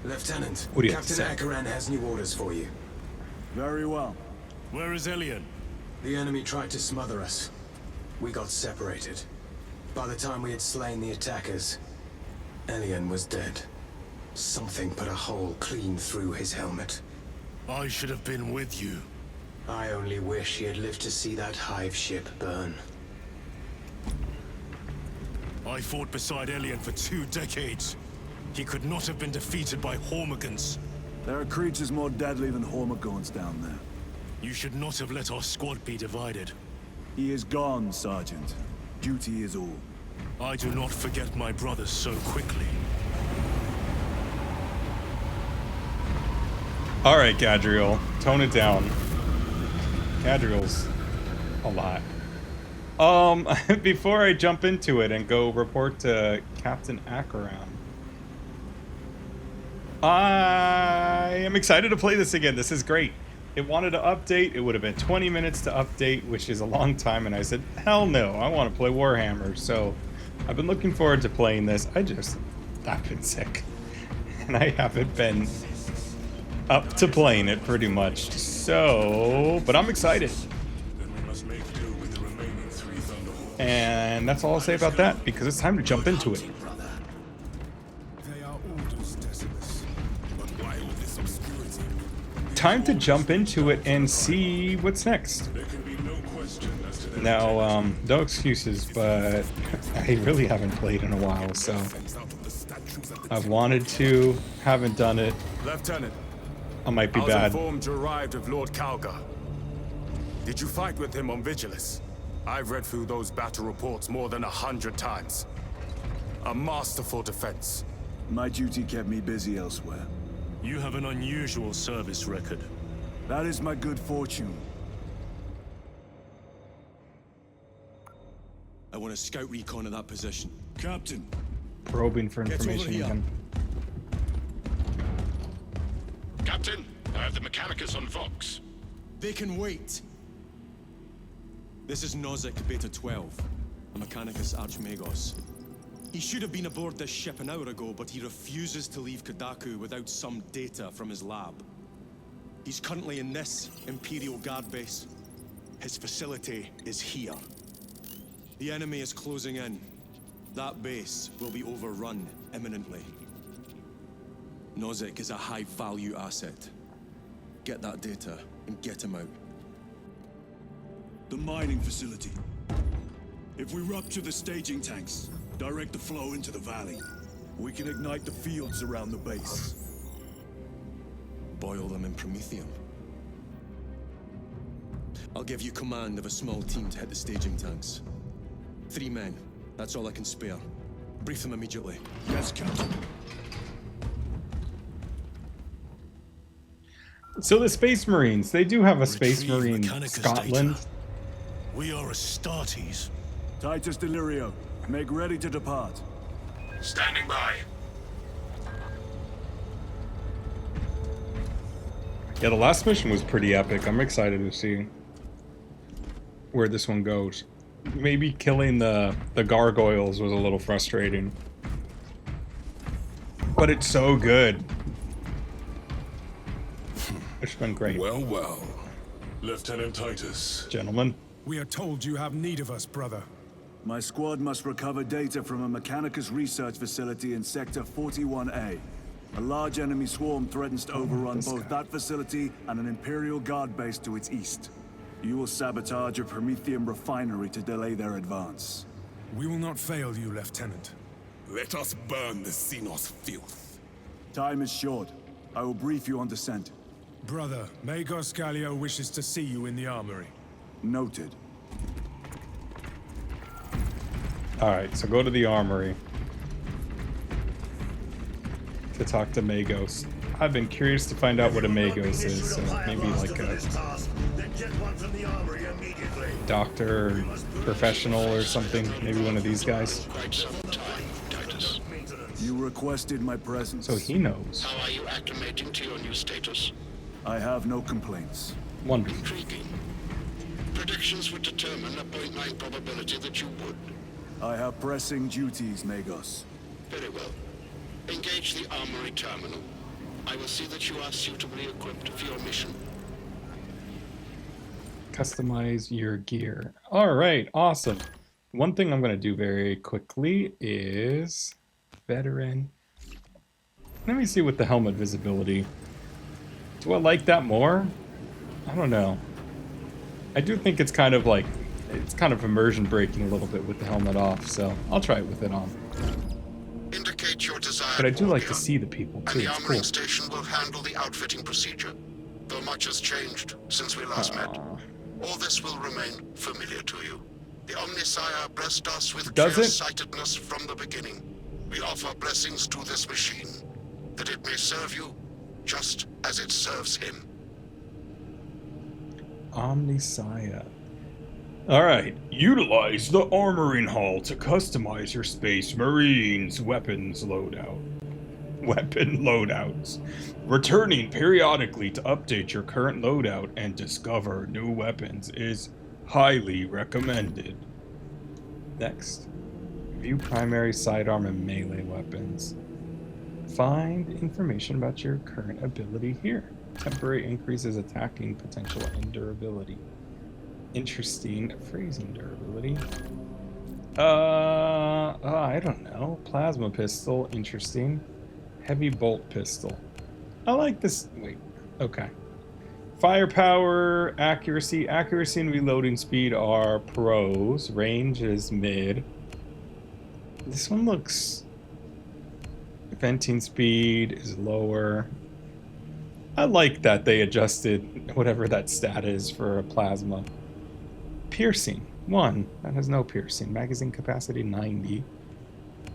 Lieutenant, What do you have to Captain say? Akaran has new orders for you. Very well. Where is Elian? The enemy tried to smother us. We got separated. By the time we had slain the attackers, Elian was dead. Something put a hole clean through his helmet. I should have been with you. I only wish he had lived to see that hive ship burn. I fought beside Elian for 2 decades. He could not have been defeated by Hormigans. There are creatures more deadly than Hormigons down there. You should not have let our squad be divided. He is gone, Sergeant. Duty is all. I do not forget my brothers so quickly. All right, Gadriel, tone it down. Gadriel's a lot. Before I jump into it and go report to Captain Akaran, I am excited to play this again. This is great. It wanted to update. It would have been 20 minutes to update, which is a long time, and I said, hell no, I want to play Warhammer. So I've been looking forward to playing this. I've been sick, and I haven't been up to playing it pretty much. So, but I'm excited. And that's all I'll say about that, because it's time to jump into it. Time to jump into it and see what's next. Now, no excuses, but I really haven't played in a while, so I've wanted to, haven't done it. Lieutenant, I might be I was bad. informed you arrived with Lord Calgar. Did you fight with him on Vigilus? I've read through those battle reports more than 100 times. A masterful defense. My duty kept me busy elsewhere. You have an unusual service record. That is my good fortune. I want a scout recon of that position. Captain, Probing for Get over information here. again. Captain, I have the Mechanicus on Vox. They can wait. This is Nozick Beta 12, a Mechanicus Archmagos. He should have been aboard this ship an hour ago, but he refuses to leave Kadaku without some data from his lab. He's currently in this Imperial Guard base. His facility is here. The enemy is closing in. That base will be overrun imminently. Nozick is a high-value asset. Get that data and get him out. The mining facility. If we rupture the staging tanks, direct the flow into the valley, we can ignite the fields around the base. Boil them in promethium. I'll give you command of a small team to hit the staging tanks. 3 men. That's all I can spare. Brief them immediately. Yes, Captain. So the Space Marines, they do have a Space Retrieve Marine Mechanicus Scotland. data. We are Astartes. Titus Delirio, make ready to depart. Standing by. Yeah, the last mission was pretty epic. I'm excited to see where this one goes. Maybe killing the gargoyles was a little frustrating, but it's so good. It's been great. Well, well. Lieutenant Titus. Gentlemen. We are told you have need of us, brother. My squad must recover data from a Mechanicus research facility in Sector 41A. A large enemy swarm threatens to overrun both that facility and an Imperial Guard base to its east. You will sabotage a promethium refinery to delay their advance. We will not fail you, Lieutenant. Let us burn the Xenos filth. Time is short. I will brief you on descent. Brother, Magos Galeo wishes to see you in the armory. Noted. Alright, so go to the armory to talk to Magos. I've been curious to find out what a Magos is, so maybe like a doctor or professional or something. Maybe one of these guys. Quite some time, Titus. You requested my presence. So he knows. How are you acclimating to your new status? I have no complaints. Wonderful. Intriguing. Predictions would determine a 0.9 probability that you would. I have pressing duties, Magos. Very well. Engage the armory terminal. I will see that you are suitably equipped for your mission. Customize your gear. All right, awesome. One thing I'm going to do very quickly is veteran. Let me see with the helmet visibility. Do I like that more? I don't know. I do think it's kind of like, it's kind of immersion breaking a little bit with the helmet off, so I'll try it with it on. Indicate your desired But I do like gear, to see the people and too. the It's armoring cool. station will handle the outfitting procedure. Though much has changed since we last met, all this will remain familiar to you. The Omnisire blessed us with Does it? clear-sightedness from the beginning. We offer blessings to this machine, that it may serve you just as it serves him. Omnisire. Alright. Utilize the armoring hall to customize your Space Marines weapons loadout. Weapon loadouts. Returning periodically to update your current loadout and discover new weapons is highly recommended. Next. View primary sidearm and melee weapons. Find information about your current ability here. Temporary increases attacking potential and durability. Interesting phrasing, durability. I don't know. Plasma pistol, interesting. Heavy bolt pistol. I like this. Wait, okay. Firepower, accuracy. Accuracy and reloading speed are pros. Range is mid. This one looks... Venting speed is lower. I like that they adjusted whatever that stat is for a plasma. Piercing, 1. That has no piercing. Magazine capacity, 90.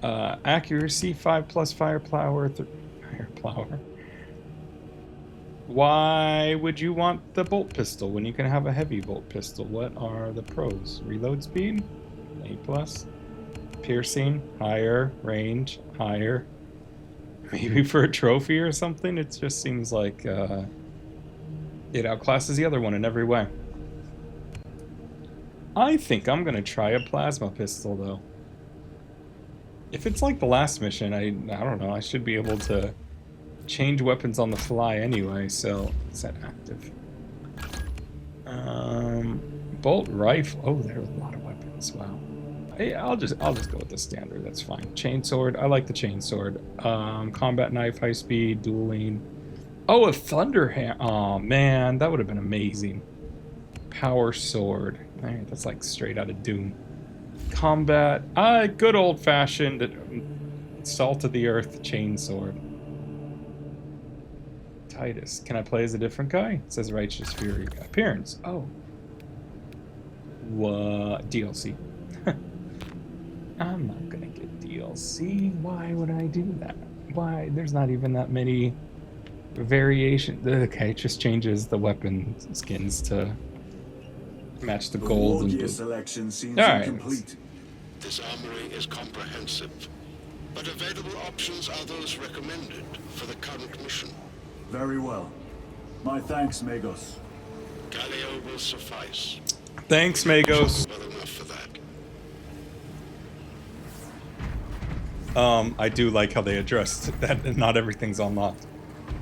Accuracy, 5+ firepower. Firepower. Why would you want the bolt pistol when you can have a heavy bolt pistol? What are the pros? Reload speed, A+. Piercing, higher. Range, higher. Maybe for a trophy or something? It just seems like it outclasses the other one in every way. I think I'm going to try a plasma pistol, though. If it's like the last mission, I don't know, I should be able to change weapons on the fly anyway, so set active. Bolt rifle. Oh, there's a lot of weapons. Wow. Hey, I'll just go with the standard. That's fine. Chainsword. I like the chainsword. Combat knife, high speed, dueling. Oh, a thunderhammer. Oh man, that would have been amazing. Power sword. Man, that's like straight out of Doom. Combat. Good old fashioned salt of the earth chainsword. Titus. Can I play as a different guy? It says Righteous Fury. Appearance. Oh. What? DLC. I'm not gonna get DLC. Why would I do that? Why? There's not even that many variations. Okay, it just changes the weapon skins to match the gold and blue. Selection seems Alright. incomplete. This armory is comprehensive, but available options are those recommended for the current mission. Very well. My thanks, Magos. Galeo will suffice. Thanks, Magos. Well enough for that. I do like how they addressed that not everything's unlocked.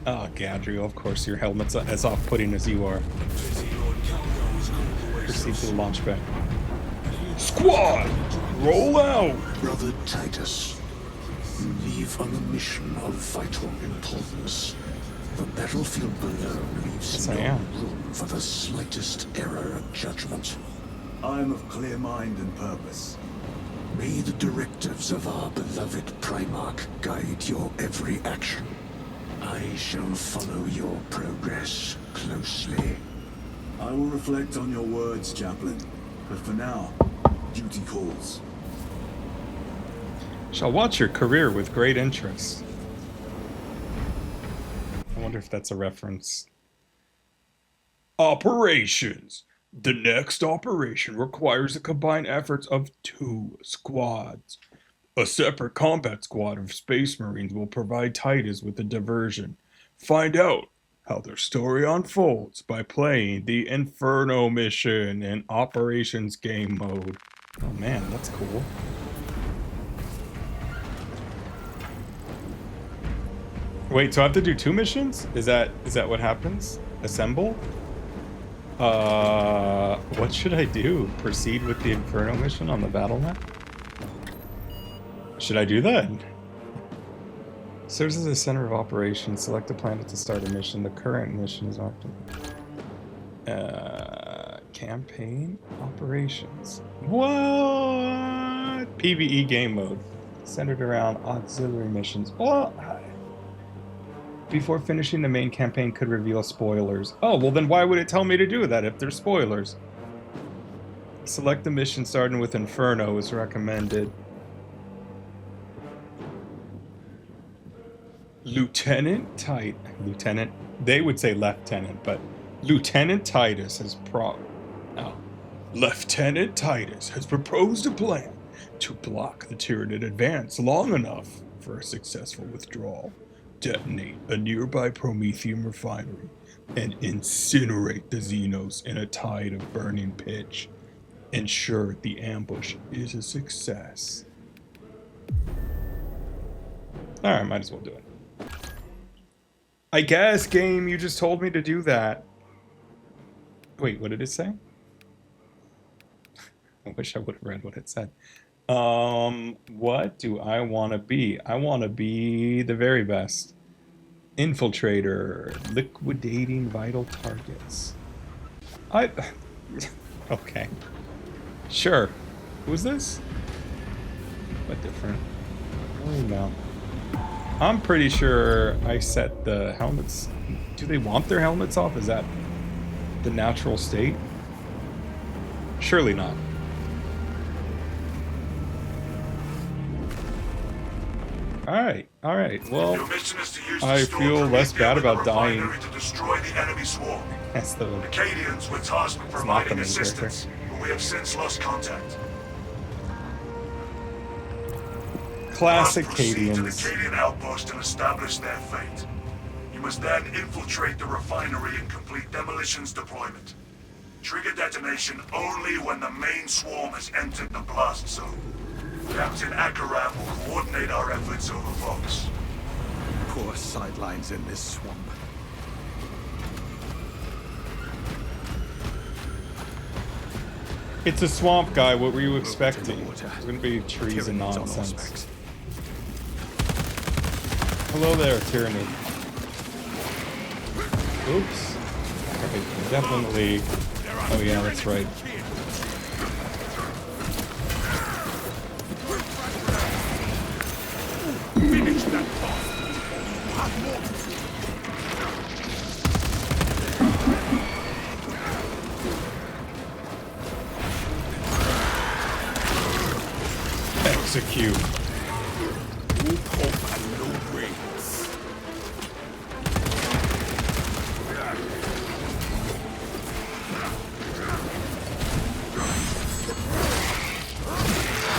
Oh, Gadriel, of course your helmet's as off-putting as you are. Proceed to the launch pad. Squad! Roll out! Brother Titus, you leave on a mission of vital importance. The battlefield below leaves Yes, I no am. room for the slightest error of judgment. I am of clear mind and purpose. May the directives of our beloved Primarch guide your every action. I shall follow your progress closely. I will reflect on your words, Chaplain. But for now, duty calls. Shall watch your career with great interest. I wonder if that's a reference. Operations. The next operation requires the combined efforts of 2 squads. A separate combat squad of Space Marines will provide Titus with a diversion. Find out how their story unfolds by playing the Inferno mission in Operations game mode. Oh man, that's cool. Wait, so I have to do 2 missions? Is that what happens? Assemble? What should I do? Proceed with the Inferno mission on the battle map? Should I do that? Serves as a center of operations. Select a planet to start a mission. The current mission is often... campaign operations. What? PvE game mode. Centered around auxiliary missions. What? Before finishing the main campaign could reveal spoilers. Oh, well then why would it tell me to do that if there's spoilers? Select the mission starting with Inferno is recommended. Lieutenant, they would say Lieutenant, but Lieutenant Titus has Lieutenant Titus has proposed a plan to block the Tyranid advance long enough for a successful withdrawal. Detonate a nearby promethium refinery and incinerate the Xenos in a tide of burning pitch. Ensure the ambush is a success. Alright, might as well do it. I guess, game, you just told me to do that. Wait, what did it say? I wish I would have read what it said. What do I want to be? I want to be the very best. Infiltrator. Liquidating vital targets. Okay. Sure. Who's this? What different? Oh, no. I'm pretty sure I set the helmets... Do they want their helmets off? Is that the natural state? Surely not. Alright, well, I feel less bad about dying. To destroy the enemy swarm. That's the Acadians were tasked with providing assistance, but we have since lost contact. Classic Proceed to the Acadians. Acadian outpost and establish their fate. You must then infiltrate the refinery and complete demolitions deployment. Trigger detonation only when the main swarm has entered the blast zone. Captain Akaram will coordinate our efforts over Vox. Poor sidelines in this swamp. It's a swamp, guy. What were you expecting? It's gonna be trees and nonsense. Hello there, Tyranny. Oops. Okay, definitely. Oh yeah, that's right. Finish that Execute. hope and no wings.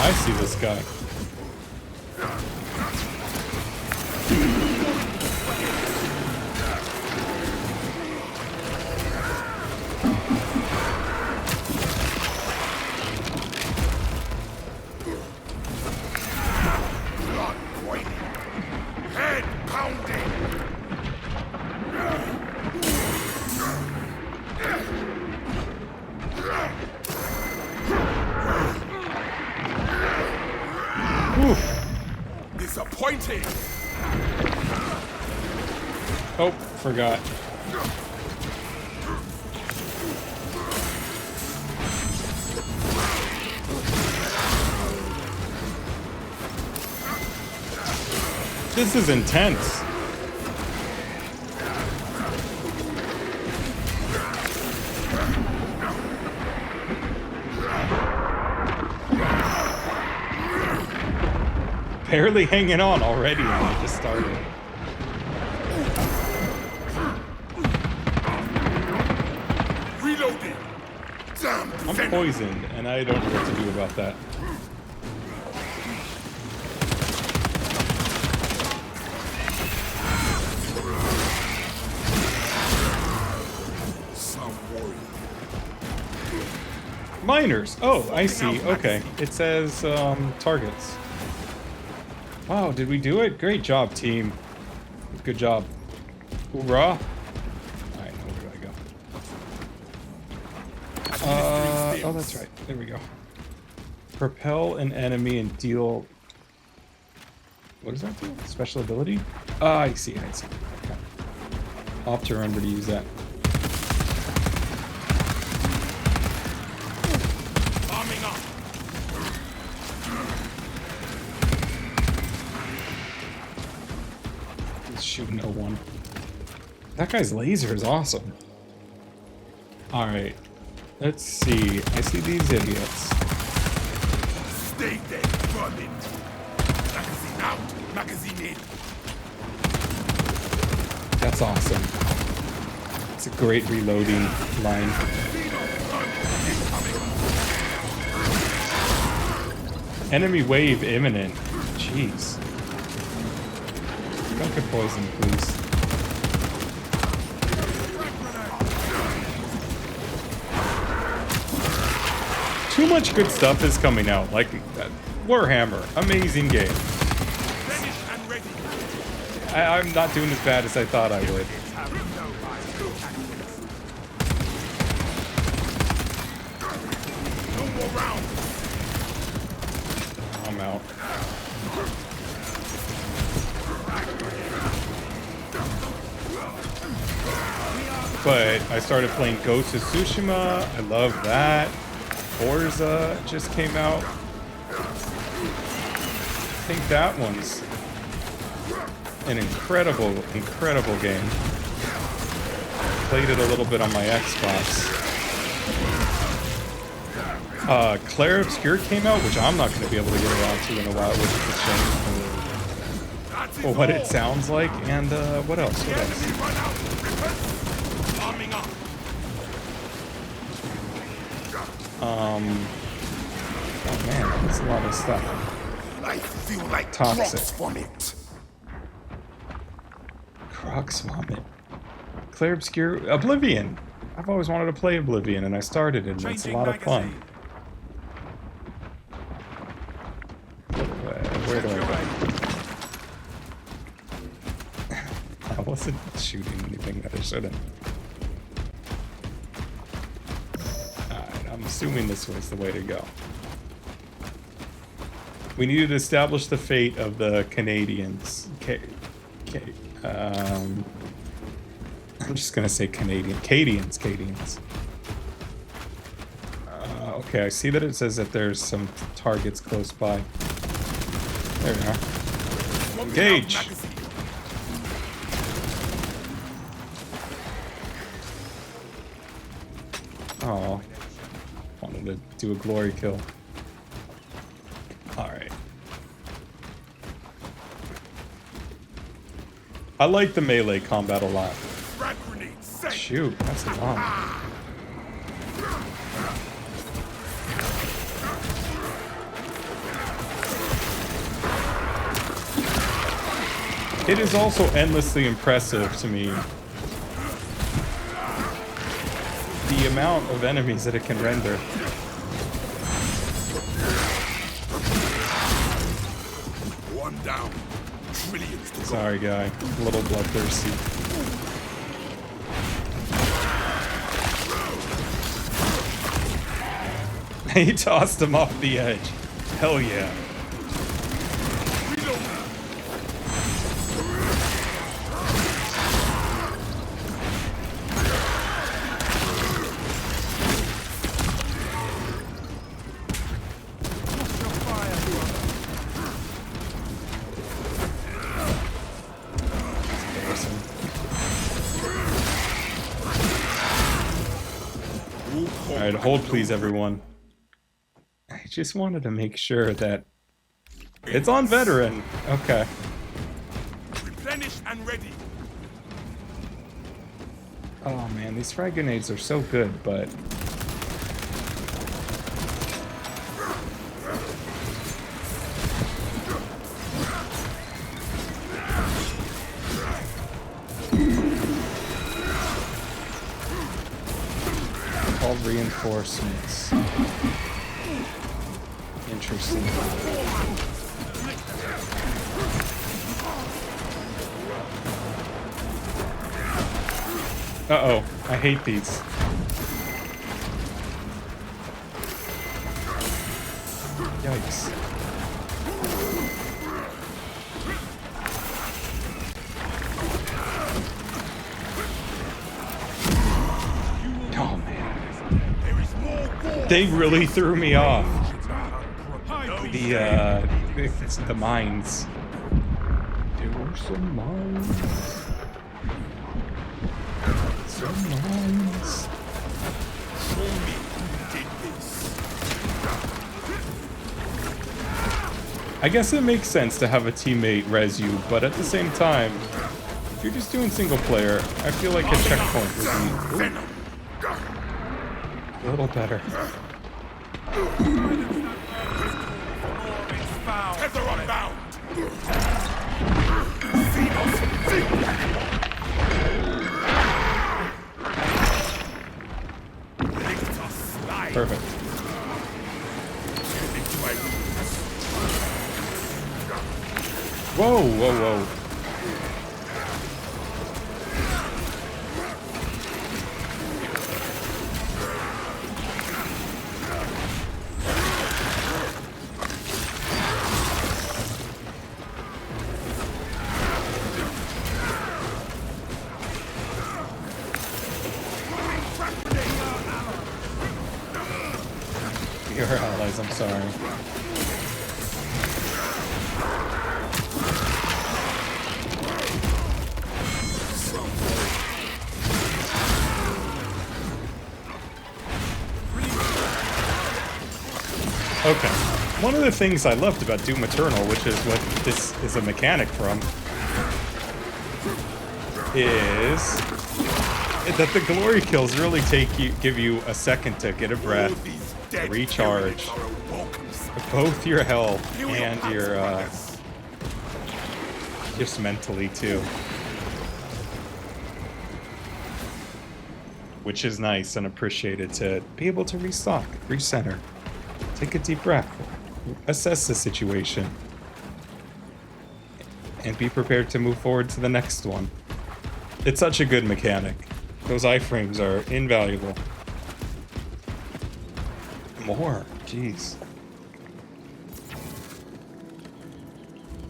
I see this guy. Head pounding. Disappointing. Oh, forgot. This is intense. Barely hanging on already, and I just started. Reloading. Damn. I'm poisoned, and I don't know what to do about that. Miners. Oh, I see. Okay. It says targets. Wow, did we do it? Great job, team. Good job. Hoorah! Alright, now where do I go? Oh, that's right. There we go. Propel an enemy and deal... What does that do? Special ability? Ah, I see. Okay. I'll have to remember to use that. Arming up. He's shooting 01. That guy's laser is awesome. Alright. Let's see. I see these idiots. Stay there, running. Magazine out, magazine in. That's awesome. It's a great reloading line. Enemy wave imminent. Jeez. Don't get poisoned, please. Too much good stuff is coming out. Like Warhammer, amazing game. I'm not doing as bad as I thought I would. I'm out. But I started playing Ghost of Tsushima. I love that. Forza just came out. I think that one's an incredible game. Played it a little bit on my Xbox. Claire Obscure came out, which I'm not going to be able to get around to in a while, which is a shame for what it sounds like. And what else? Oh man, that's a lot of stuff. I feel like Toxic. drops from it. Crux Vomit. Claire Obscure. Oblivion. I've always wanted to play Oblivion, and I started it, and it's a lot of fun. Where do I go? I wasn't shooting anything that I shouldn't. Alright, I'm assuming this was the way to go. We need to establish the fate of the Canadians. I'm just gonna say Cadians. Okay, I see that it says that there's some targets close by. There we are. Engage! Oh, wanted to do a glory kill. Alright. I like the melee combat a lot. Shoot, that's a lot. It is also endlessly impressive to me the amount of enemies that it can render. One down. Trillions to go. Sorry, guy. A little bloodthirsty. He tossed him off the edge. Hell yeah. Alright, hold please, everyone. I just wanted to make sure that it's on veteran. Okay. Replenish and ready. Oh man, these frag grenades are so good, but called reinforcements. Interesting. Uh-oh, I hate these. Yikes. Oh, man. They really threw me off. The mines. There were some mines. Some mines. I guess it makes sense to have a teammate res you, but at the same time, if you're just doing single player, I feel like a checkpoint would be a little better. Tether unbound! Perfect. Whoa, whoa, whoa. Your allies, I'm sorry. Okay, one of the things I loved about Doom Eternal, which is what this is a mechanic from, is that the glory kills really give you a second to get a breath, to recharge both your health and your just mentally too, which is nice and appreciated to be able to restock, recenter. Take a deep breath, assess the situation, and be prepared to move forward to the next one. It's such a good mechanic. Those iframes are invaluable. More, jeez.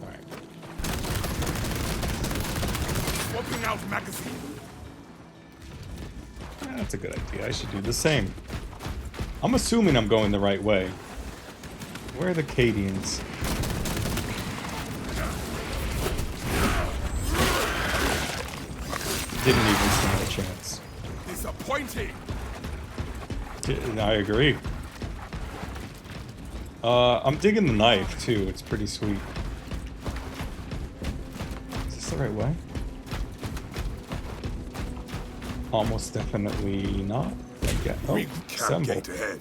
Alright. Swapping out magazine. That's a good idea. I should do the same. I'm assuming I'm going the right way. Where are the Cadians? Didn't even stand a chance. Disappointing. I agree. I'm digging the knife too. It's pretty sweet. Is this the right way? Almost definitely not. Oh, We can't assemble. get ahead.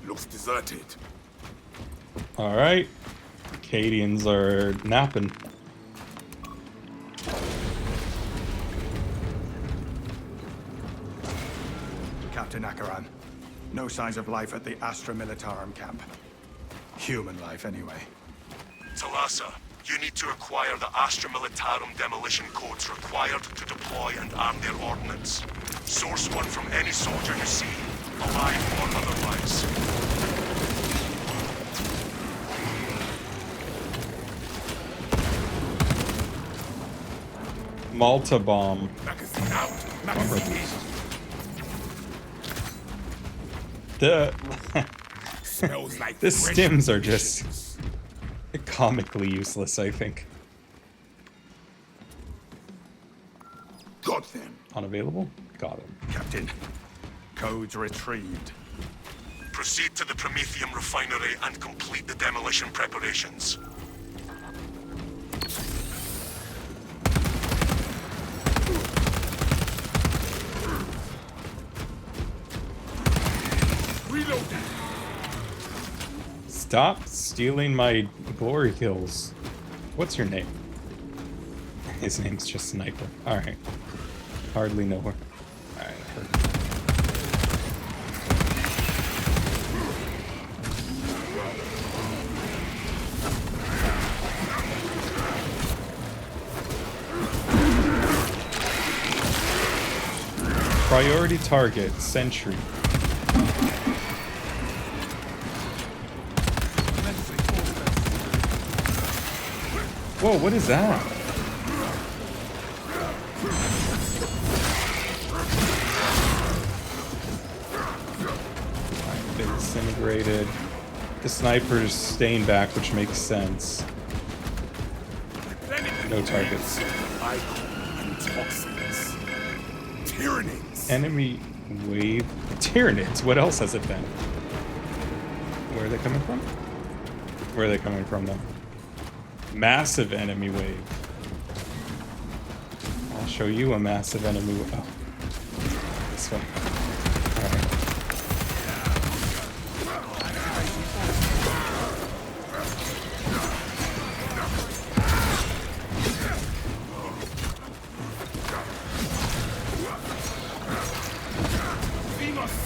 Looks deserted. Alright. Cadians are napping. Captain Akaran, no signs of life at the Astra Militarum camp. Human life, anyway. Talassa, you need to acquire the Astra Militarum demolition codes required to deploy and arm their ordnance. Source one from any soldier you see, alive or otherwise. Malta bomb. Magazine out. Magazine in. The Smells like the fresh stims are just munitions. comically useless, I think. Got them. Unavailable? Got him. Captain, codes retrieved. Proceed to the promethium refinery and complete the demolition preparations. Reloading. Stop stealing my glory kills. What's your name? His name's just Sniper. Alright. Hardly know her. Alright, Priority target, sentry. Whoa, what is that? They disintegrated. The sniper's staying back, which makes sense. No targets. Toxins. Tyrannies. Enemy wave. Tyranids. What else has it been? Where are they coming from? Where are they coming from, though? Massive enemy wave. I'll show you a massive enemy wave. Oh. This one. Alright.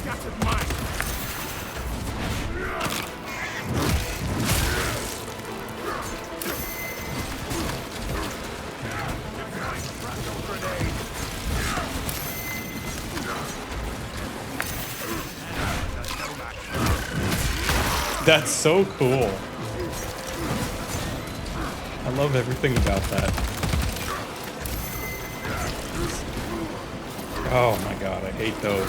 Scattered mine. That's so cool. I love everything about that. Oh my god, I hate those.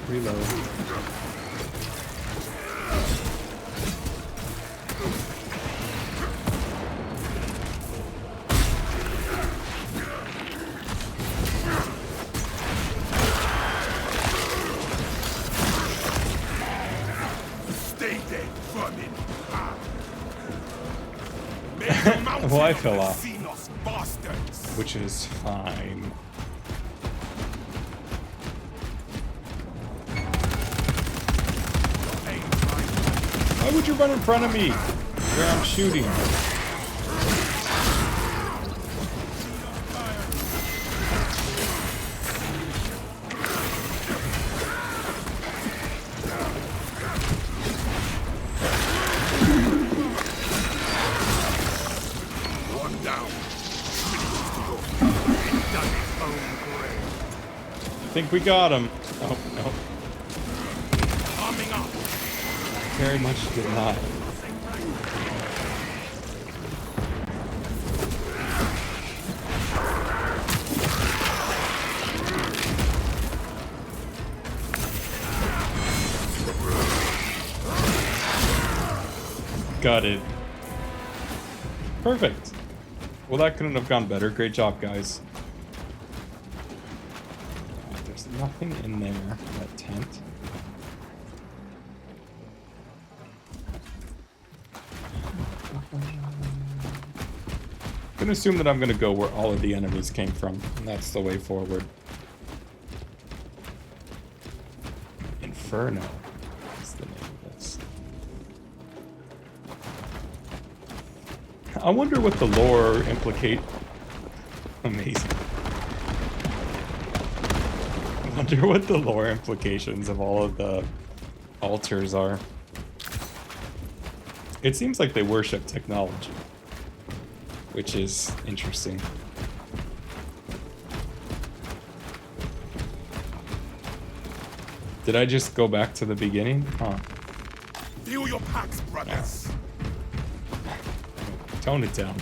Reload. Stay dead, vermin. Well, I fell off, Bastards. which is fine. Why would you run in front of me where I'm shooting? One down. I think we got him. Oh, no. Arming up. Very much did not. Got it. Perfect. Well, that couldn't have gone better. Great job, guys. There's nothing in there. That tent. I'm gonna assume that I'm gonna go where all of the enemies came from, and that's the way forward. Inferno is the name of this. I wonder what the lore implicate. Amazing. I wonder what the lore implications of all of the altars are. It seems like they worship technology, which is interesting. Did I just go back to the beginning? Huh. Feel your packs, brothers. Tone it down.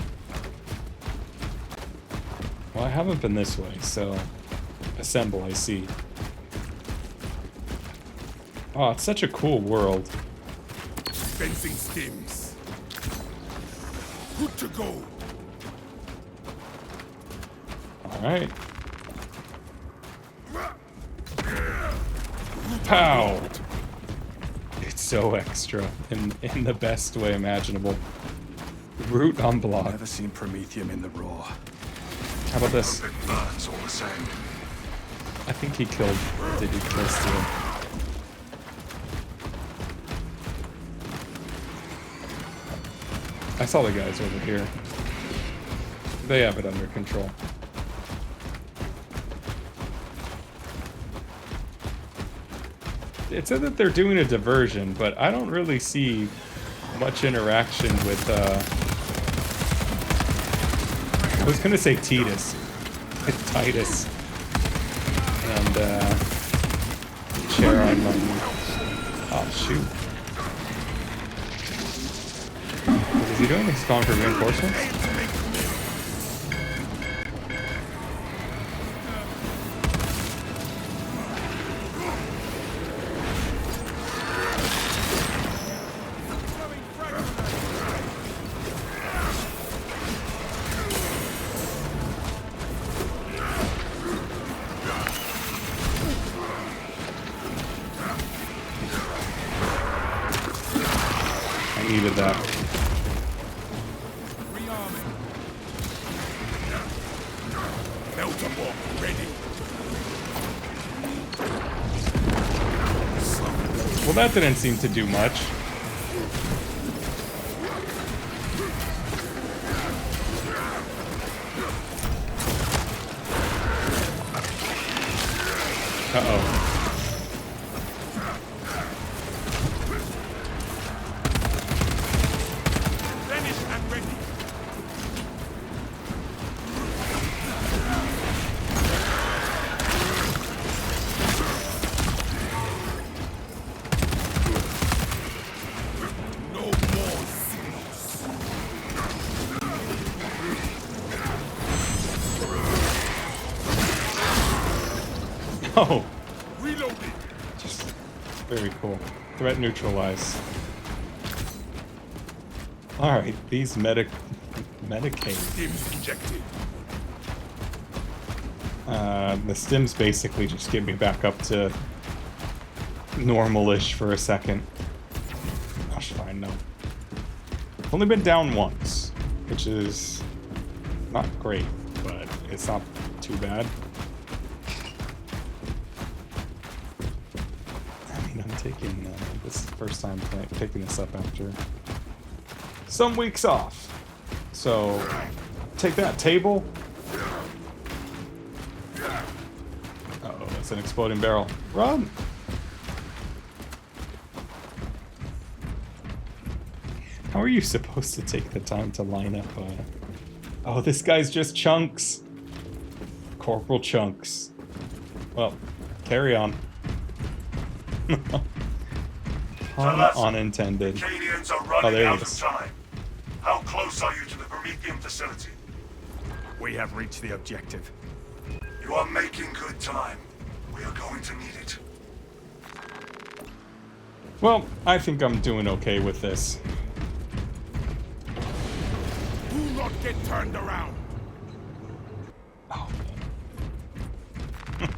Well, I haven't been this way, so assemble, I see. Oh, it's such a cool world. Fencing stims. Good to go. Alright. Pow! It's so extra in the best way imaginable. Root on block. Never seen promethium in the raw. How about this? It burns all the same. I think he killed. Did he kill Steel? I saw the guys over here. They have it under control. It said that they're doing a diversion, but I don't really see much interaction with, I was gonna say Titus. Titus. And, Charon. Oh, shoot. What is he doing? He's calling for reinforcements? Needed that. Well, that didn't seem to do much. Uh-oh. Oh, just very cool. Threat neutralized. All right, these Medicaid. The stims basically just get me back up to normal-ish for a second. That's fine, no. I've only been down once, which is not great, but it's not too bad. I'm taking, this is the first time picking this up after some weeks off. So, take that table. Uh-oh, that's an exploding barrel. Run! How are you supposed to take the time to line up, Oh, this guy's just Chunks. Corporal Chunks. Well, carry on. Pun unintended. Acadians are Oh, running there out he of is. time. How close are you to the promethium facility? We have reached the objective. You are making good time. We are going to need it. Well, I think I'm doing okay with this. Do not get turned around. Oh, man.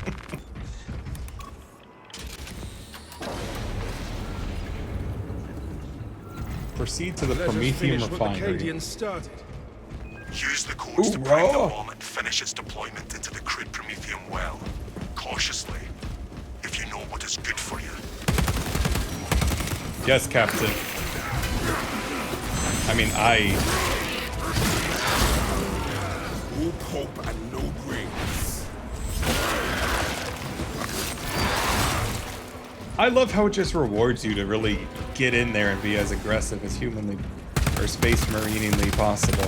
Proceed to the promethium refinery. Use the codes to bring the bomb and finish its deployment into the crude promethium well. Cautiously, if you know what is good for you. Yes, Captain. I mean, No hope and no grace. I love how it just rewards you to really get in there and be as aggressive as humanly or space mariningly possible.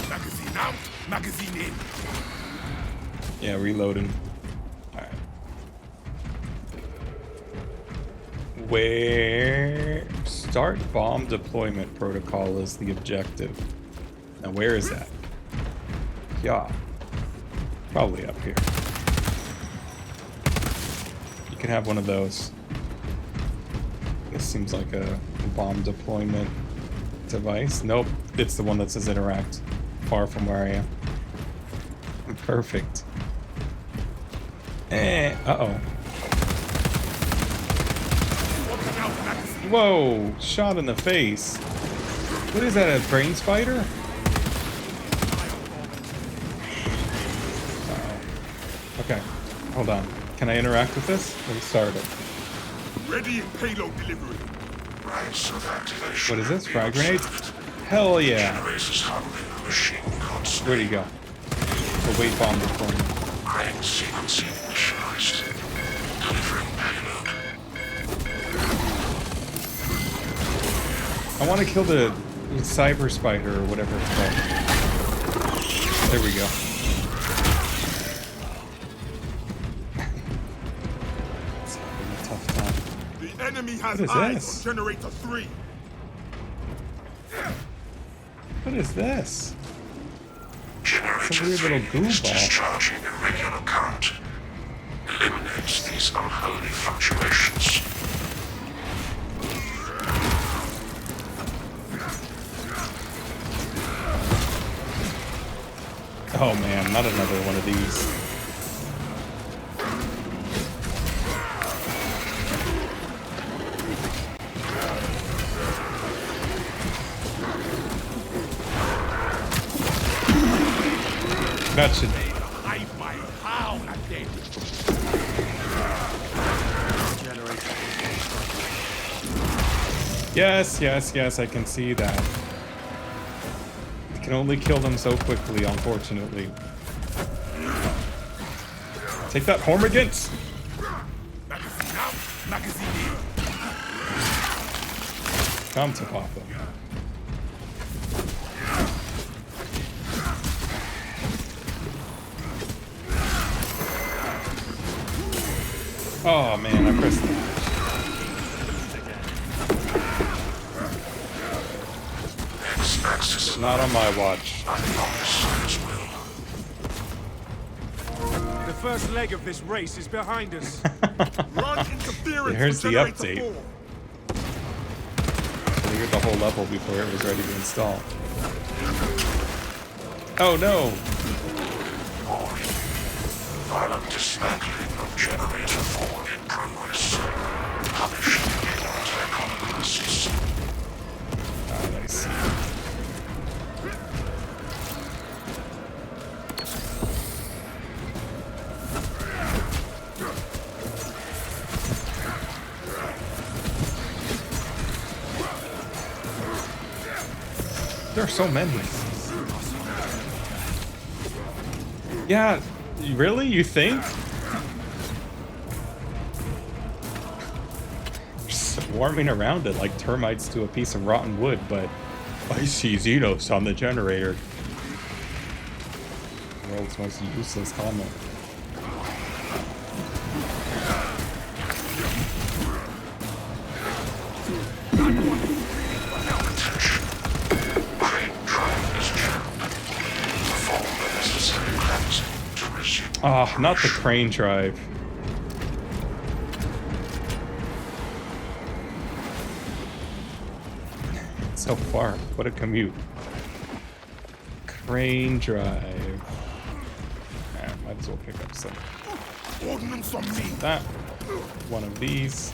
Magazine out, magazine in. Yeah, reloading. Alright. Where start bomb deployment protocol is the objective. Now where is that? Yeah. Probably up here. You can have one of those. This seems like a bomb deployment device. Nope, it's the one that says interact. Far from where I am. Perfect. Uh-oh. Whoa, shot in the face. What is that, a brain spider? Uh-oh. Okay, hold on. Can I interact with this? Let me start it. Ready payload delivery. Rights of activation. What is this? Frag grenades? Hell yeah. Generators handling. machine constantly. Where'd he go? The weight bomb before me. Crane sequencing initialized. Delivering payload. I want to kill the cyber spider or whatever it's called. There we go. It's having a tough time. The enemy has What is eyes this? on generator 3. What is this? Generator It's a weird little 3 goo is ball. discharging irregular current. Eliminates these unholy fluctuations. Oh man, not another one of these. That should... I by how at them. Yes, yes, yes, I can see that. You can only kill them so quickly, unfortunately. Take that, Hormigans! Magazine out, magazine in. Come to Papa. Oh man, I pressed that. Not on my watch. The first leg of this race is behind us. Run interference. Here's the generator update. 4. Cleared the whole level before it was ready to install. Oh no! Violent dismantling of generator 4 in progress. Punishing ignorant economists. Ah, I see. There are so many. Yeah, really? You think? Just swarming around it like termites to a piece of rotten wood, but I see Xenos on the generator. The world's most useless comment. Ah, not the crane drive. So far, what a commute. Crane drive. Might as well pick up some. Ordnance on me. That. One of these.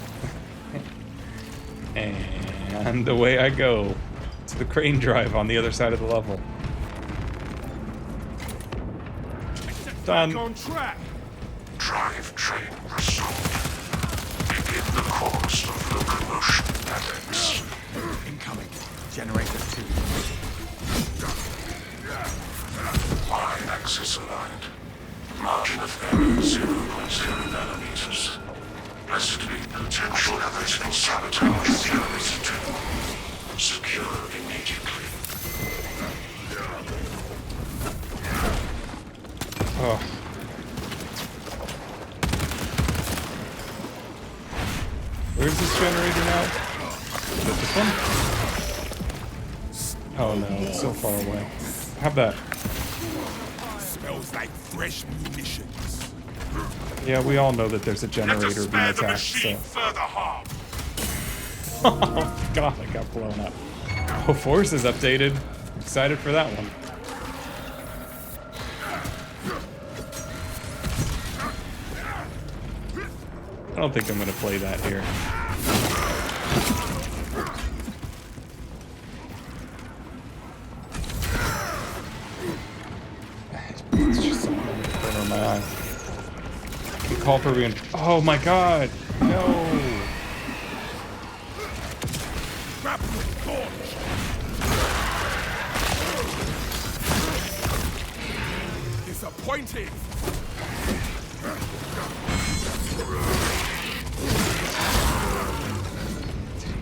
And away I go to the crane drive on the other side of the level. Done. On track. Drive train restored. Begin the course of locomotion methods. Incoming. Generator 2. Y-axis aligned. Margin of error 0.0 nanometers. Presently, potential critical sabotage of generator 2. Secure immediately. Oh. Where's this generator now? Is it this one? Oh no, it's so far away. Have that. Smells like fresh munitions. Yeah, we all know that there's a Let us generator being spare the attacked, machine so. further harm. Oh god, I got blown up. Oh, Force is updated. Excited for that one. I don't think I'm gonna play that here. It's just something in the corner of my eye. I can call for being. Oh my god! No! Disappointed.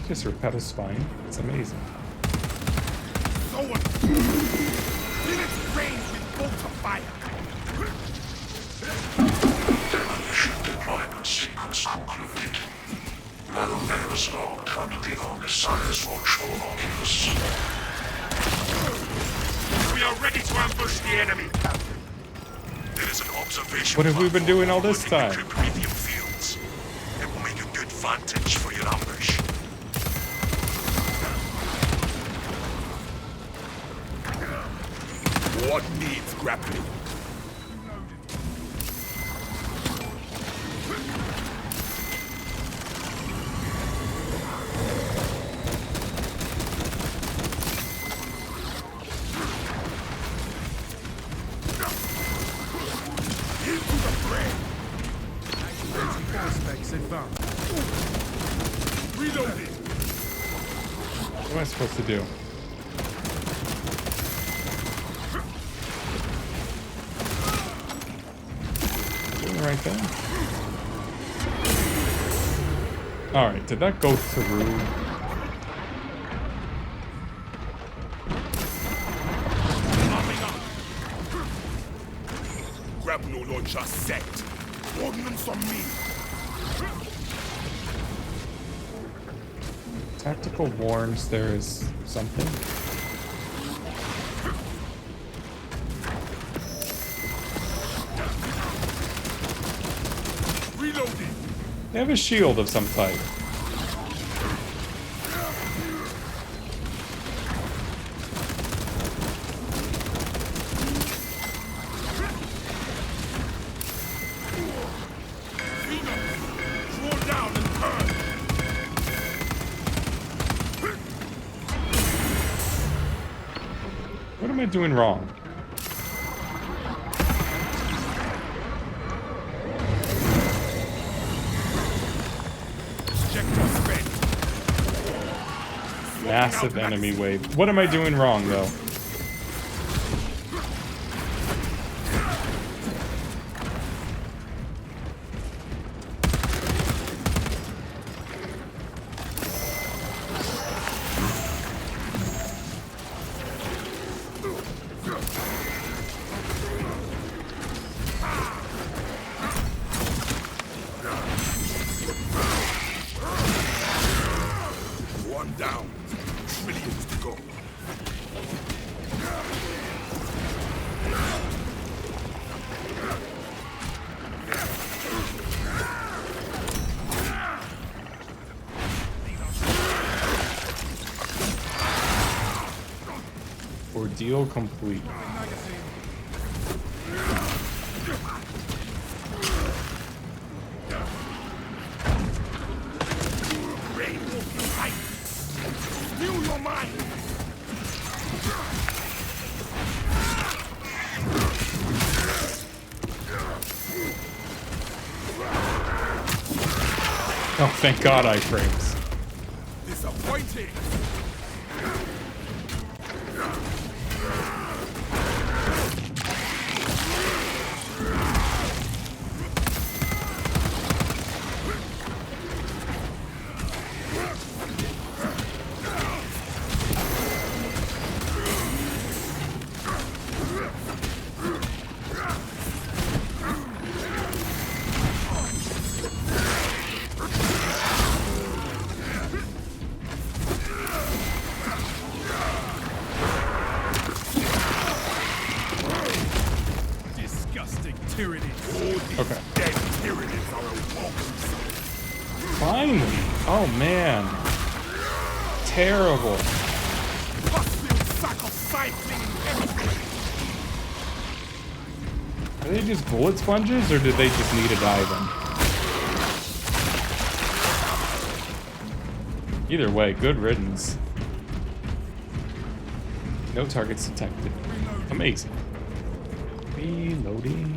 Just repel his spine. It's amazing. So what? Fill its range with bolts of fire. Demolition deployment sequence concluded. Now members logged under the Omnissiah's watchful oculus. We are ready to ambush the enemy. There is an observation. What have we been doing all this time? Promethium fields. It will make a good vantage for your ambush. What needs grappling? Into the fray! Aspects advanced. Reloading. What am I supposed to do? Right there. Alright, did that go through? Grapnel launcher set. Ordnance on me. Tactical warns there is something. Reloading. They have a shield of some type. Draw down and turn. What am I doing wrong? Massive enemy wave. What am I doing wrong, though? One down. Trillions to go. Ordeal complete. Steal your mind. Oh, thank God, iframes. Disappointing. Okay. Dead tyrannies are a welcome sight. Finally. Oh, man. Terrible. Hostile sacrificing everything. Are they just bullet sponges, or did they just need to die then? Either way, good riddance. No targets detected. Amazing. Reloading.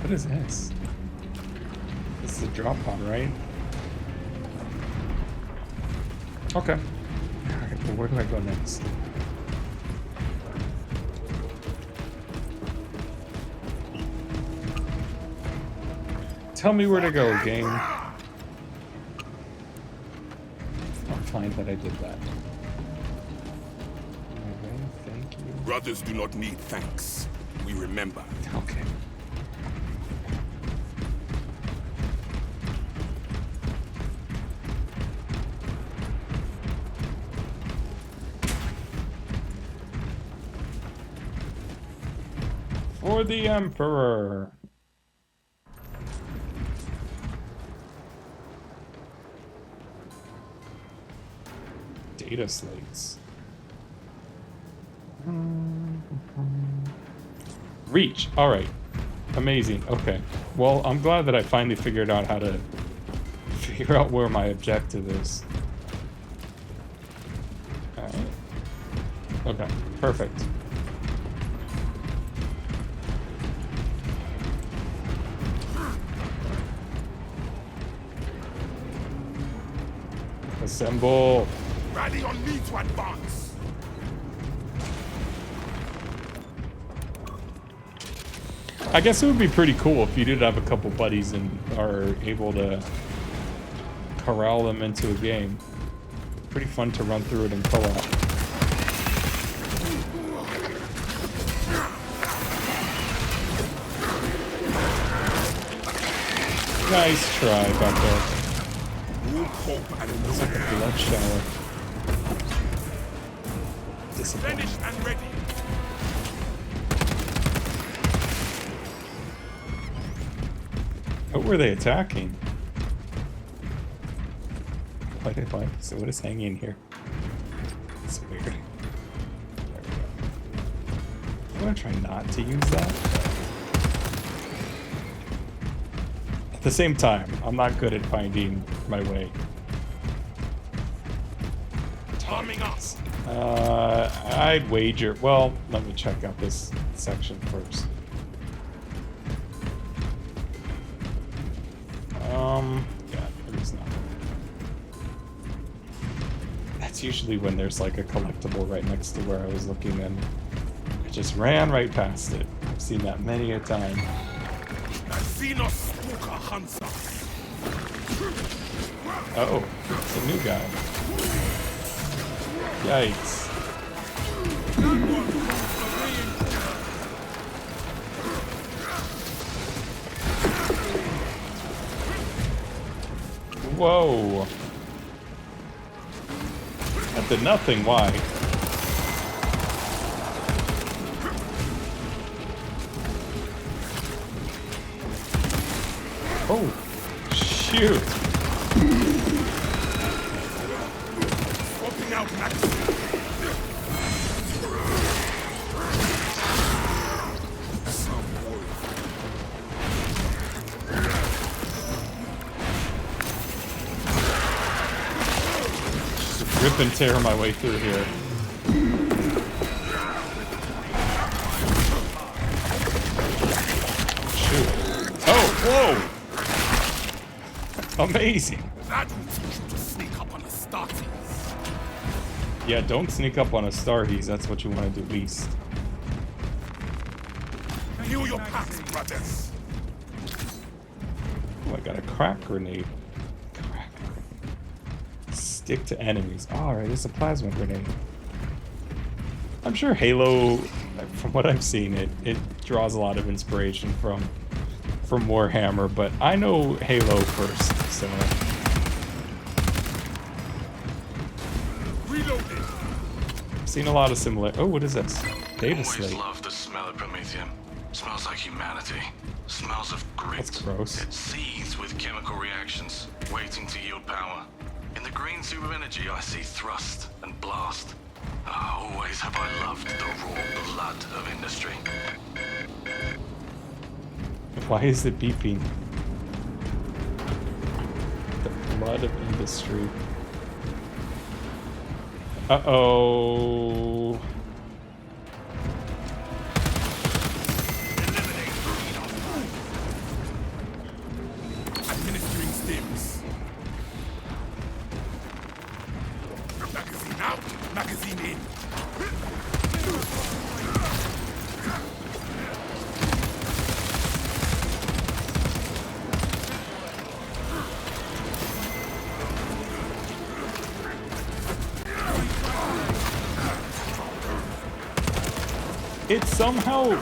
What is this? This is a drop pod, right? Okay. Alright, well, where do I go next? Tell me where to go, game. I'm fine that I did that. Okay, thank you. Brothers do not need thanks. We remember. Okay. For the Emperor. Data slates. Reach. All right. Amazing. Okay. Well, I'm glad that I finally figured out how to figure out where my objective is. All right. Okay. Perfect. Assemble. Rally on me to advance. I guess it would be pretty cool if you did have a couple buddies and are able to corral them into a game. Pretty fun to run through it in co-op. Nice try, Bucko. It's like a blood shower. Finished and ready. What were they attacking? Why? So what is hanging here? It's weird. There we go. I'm gonna try not to use that. At the same time, I'm not good at finding my way. Arming us. I'd wager. Well, let me check out this section first. Yeah, there's nothing. That's usually when there's like a collectible right next to where I was looking, and I just ran right past it. I've seen that many a time. Uh-oh, it's a new guy. Yikes. Whoa. That did nothing, why? Oh, shoot. Swapping out Max. Rip and tear my way through here. Shoot. Oh, whoa! Amazing. That will teach you to sneak up on the starties. Yeah, don't sneak up on a Starties. That's what you want to do least. Heal your packs, brothers. Oh, I got a crack grenade. Stick to enemies. Alright, it's a plasma grenade. I'm sure Halo, from what I've seen, it draws a lot of inspiration from Warhammer, but I know Halo first, so. Reloading. I've seen a lot of similar. Oh, what is this? Data Always slate. loved the smell of promethium. Smells like humanity. Smells of grit. That's gross. It seethes with chemical reactions, waiting to yield power. In the green soup of energy, I see thrust and blast. Always have I loved the raw blood of industry. Why is it beeping? The blood of industry. Uh-oh. Administering stims. Magazine out, magazine in. It's somehow...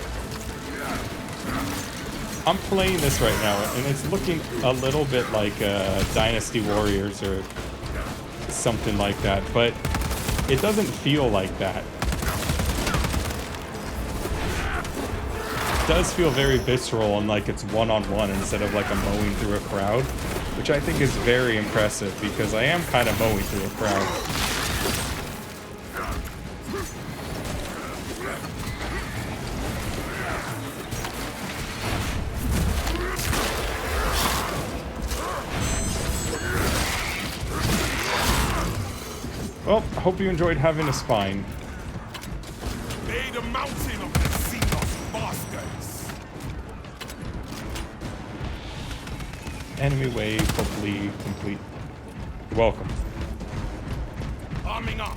I'm playing this right now, and it's looking a little bit like Dynasty Warriors or something like that, but it doesn't feel like that. It does feel very visceral and like it's one-on-one instead of like a mowing through a crowd, which I think is very impressive because I am kind of mowing through a crowd. Well, I hope you enjoyed having a spine. Made a mountain of the Xenos bastards. Enemy wave, hopefully complete. You're welcome. Arming up.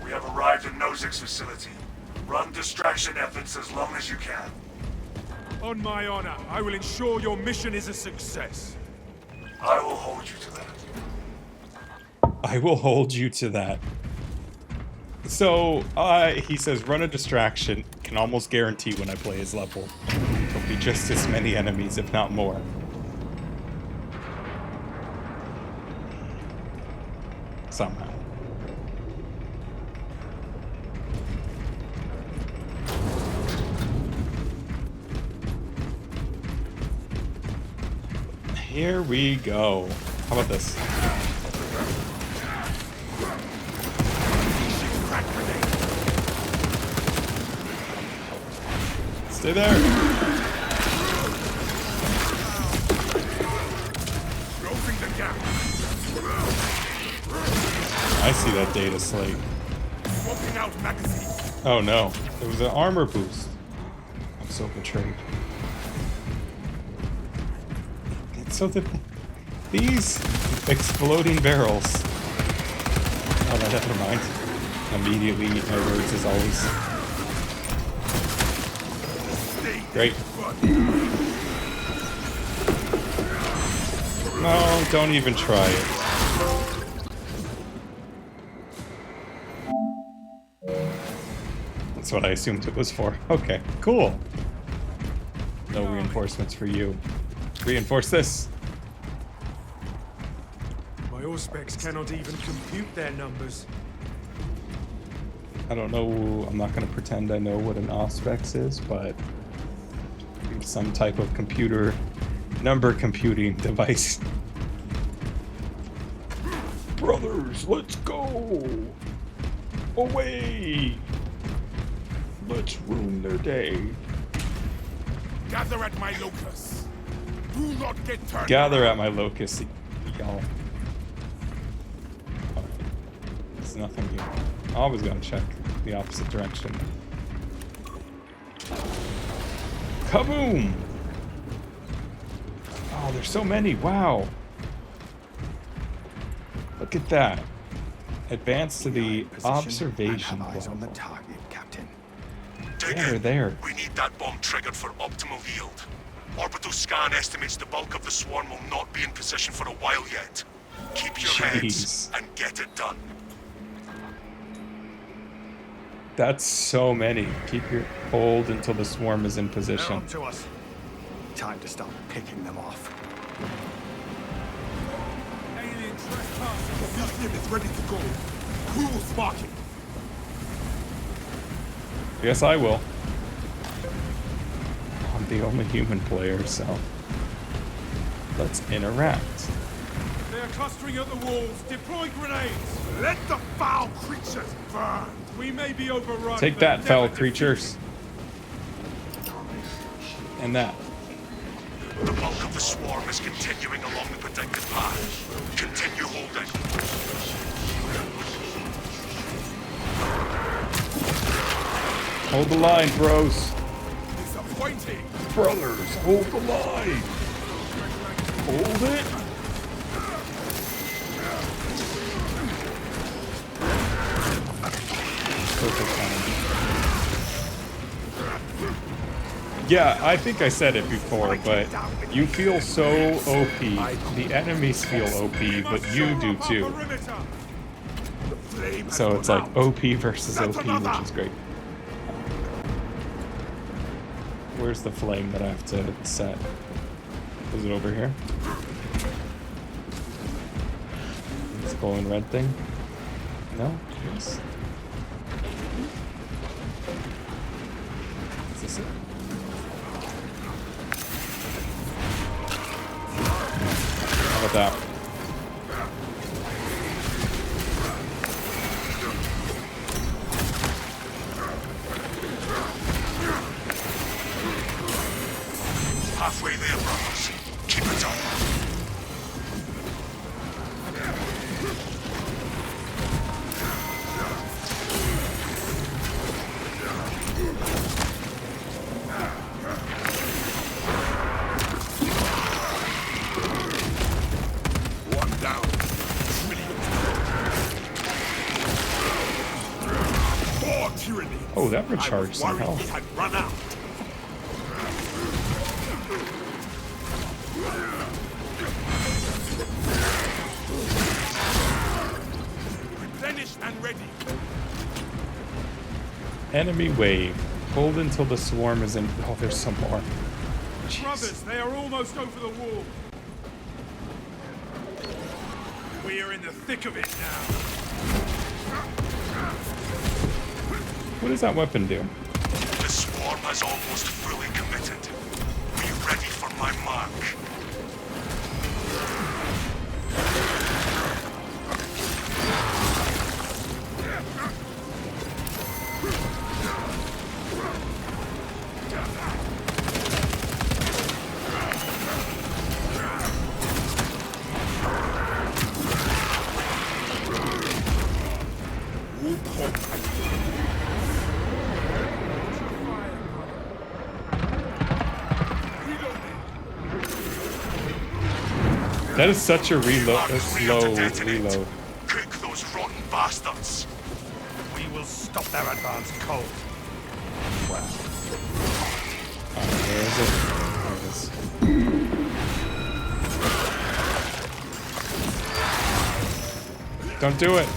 We have arrived at Nozik's facility. Run distraction efforts as long as you can. On my honor, I will ensure your mission is a success. I will hold you to that. I will hold you to that. So, he says, run a distraction. Can almost guarantee when I play his level, there'll be just as many enemies, if not more. Somehow. Here we go. How about this? Stay there. Closing the gap. I see that data slate. Swapping out magazine. Oh no, it was an armor boost. I'm so betrayed. So these exploding barrels. Oh no, never mind. Immediately eat my words as always. Great. No, don't even try it. That's what I assumed it was for. Okay, cool. No reinforcements for you. Reinforce this. My Auspex cannot even compute their numbers. I don't know, I'm not going to pretend I know what an Auspex is, but it's some type of computer number computing device. Brothers, let's go! Away! Let's ruin their day. Gather at my locus. Do not get turned. Gather at my locus, y'all. There's nothing here. Always gotta check the opposite direction. Kaboom! Oh, there's so many. Wow. Look at that. Advance to the observation eyes on the level. target, Captain. Dig Yeah, they're in. there. We need that bomb triggered for optimal yield. Orbital scan estimates the bulk of the swarm will not be in position for a while yet. Keep your heads Jeez. and get it done. That's so many. Keep your hold until the swarm is in They're position. up to us. Time to start picking them off. Alien trespassing. Museum is ready to go. Who will spark it? Yes, I will. I'm the only human player, so let's interact. They are clustering at the walls. Deploy grenades. Let the foul creatures burn. We may be overrun. Take but that, never foul defeated. creatures. And that. The bulk of the swarm is continuing along the predicted path. Continue holding. Hold the line, bros. Disappointing. Brothers, hold the line. Hold it. Perfect timing. Yeah, I think I said it before, but you feel so OP. The enemies feel OP, but you do too. So it's like OP versus OP, which is great. Where's the flame that I have to set? Is it over here? This glowing red thing? No? Yes. Is this it? How about that? Halfway there, brothers. Keep it up. One down. More tyranny. Oh, that recharged some Worried we health. had run out. Replenished and ready. Enemy wave. Hold until the swarm is in. Oh, there's some more. Jeez. Brothers, they are almost over the wall. We are in the thick of it now. What does that weapon do? The swarm has almost fully committed. Be ready for my mark. That is such a reload, a slow reload. Cook those rotten bastards. We will stop their advance cold. Well, Where is it? There it is. Don't do it.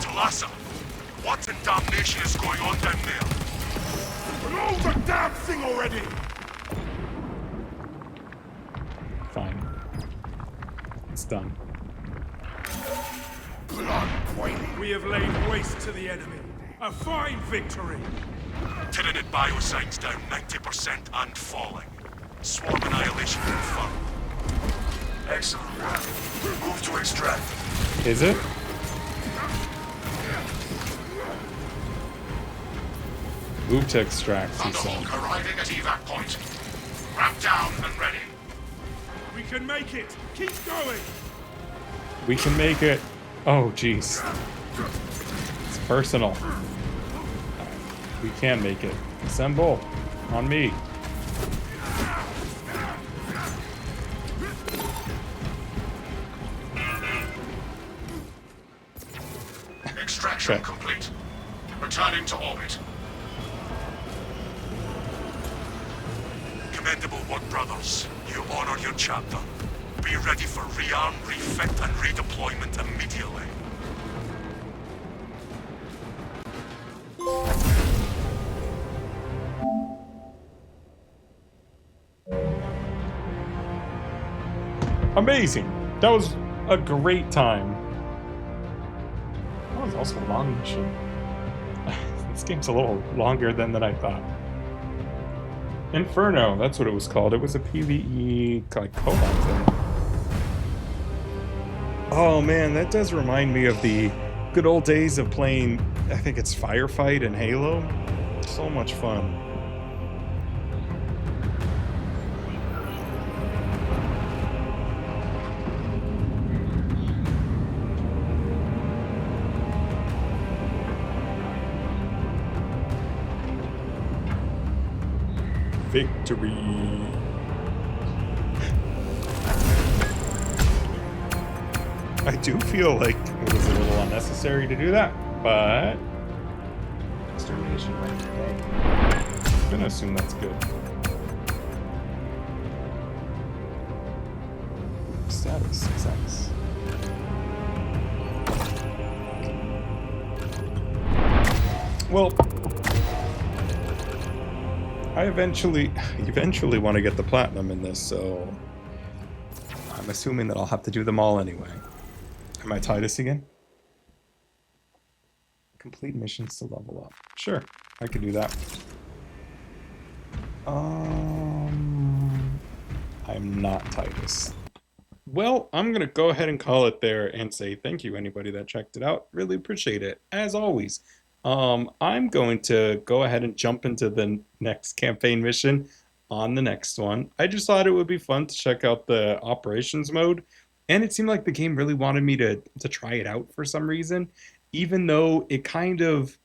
Talassa, what in damnation is going on down there? Blow the damn thing already! Fine. It's done. Blood boiling. We have laid waste to the enemy. A fine victory. Tyranid biosigns down 90% and falling. Swarm annihilation confirmed. Excellent. Move to extract. Is it? Move to extract, he said. Thunderhawk arriving at evac point. Ramp down and ready. We can make it. Keep going. We can make it. Oh, jeez. It's personal. We can make it. Assemble. On me. Extraction Okay. complete. Returning to orbit. Commendable work, brothers. You honor your chapter. Be ready for rearm, refit, and redeployment immediately. Amazing. That was a great time. That was also a long mission. This game's a little longer than I thought. Inferno, that's what it was called. It was a PvE like co-op thing. Oh man, that does remind me of the good old days of playing, I think it's Firefight and Halo. So much fun. Victory. I do feel like it was a little unnecessary to do that, but extermination right today. I'm gonna assume that's good. Status success. Well, I eventually want to get the platinum in this, so I'm assuming that I'll have to do them all anyway. Am I Titus again? Complete missions to level up. Sure, I can do that. I'm not Titus. Well, I'm going to go ahead and call it there and say thank you anybody that checked it out. Really appreciate it. As always, I'm going to go ahead and jump into the next campaign mission on the next one. I just thought it would be fun to check out the operations mode, and it seemed like the game really wanted me to try it out for some reason, even though it kind of,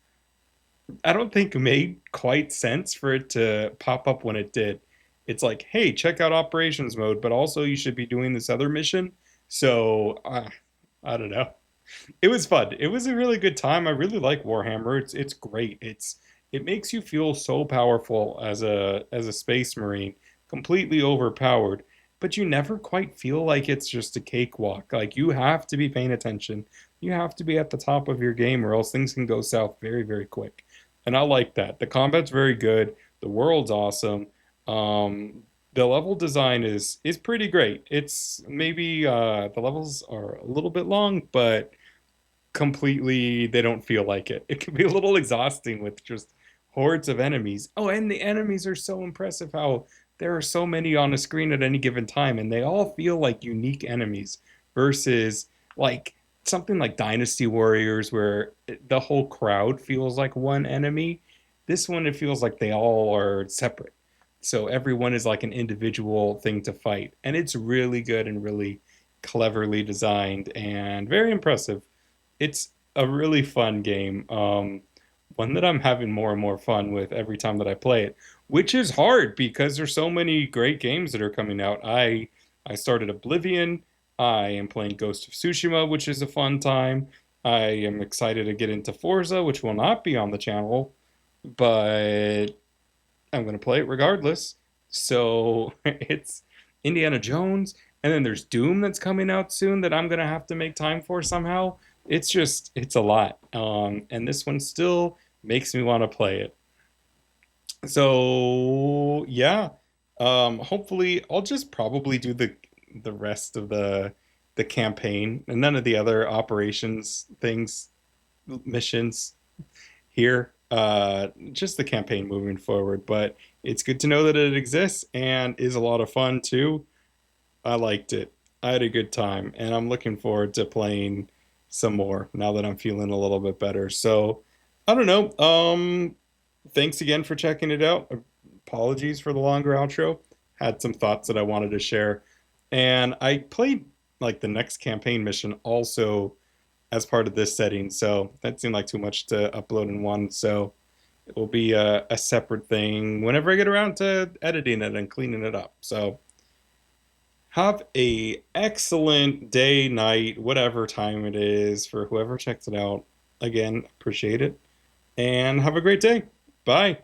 I don't think made quite sense for it to pop up when it did. It's like, hey, check out operations mode, but also you should be doing this other mission. So, I don't know. It was fun. It was a really good time. I really like Warhammer. It's great. It makes you feel so powerful as a space marine, completely overpowered, but you never quite feel like it's just a cakewalk. Like, you have to be paying attention. You have to be at the top of your game, or else things can go south very, very quick. And I like that. The combat's very good. The world's awesome. The level design is pretty great. It's maybe the levels are a little bit long, but completely they don't feel like it. It can be a little exhausting with just hordes of enemies. Oh, and the enemies are so impressive how there are so many on a screen at any given time, and they all feel like unique enemies versus like something like Dynasty Warriors where the whole crowd feels like one enemy. This one, it feels like they all are separate. So everyone is like an individual thing to fight. And it's really good and really cleverly designed and very impressive. It's a really fun game. One that I'm having more and more fun with every time that I play it, which is hard because there's so many great games that are coming out. I started Oblivion. I am playing Ghost of Tsushima, which is a fun time. I am excited to get into Forza, which will not be on the channel, but I'm going to play it regardless. So it's Indiana Jones, and then there's Doom that's coming out soon that I'm going to have to make time for somehow. It's a lot. And this one still makes me want to play it. So yeah, hopefully I'll just probably do the rest of the campaign and none of the other operations things, missions here. Just the campaign moving forward, but it's good to know that it exists and is a lot of fun too. I liked it. I had a good time, and I'm looking forward to playing some more now that I'm feeling a little bit better. So I don't know. Thanks again for checking it out. Apologies for the longer outro. Had some thoughts that I wanted to share, and I played like the next campaign mission also as part of this setting, so that seemed like too much to upload in one, so it will be a separate thing whenever I get around to editing it and cleaning it up. So have a excellent day, night, whatever time it is for whoever checks it out. Again, appreciate it, and have a great day. Bye.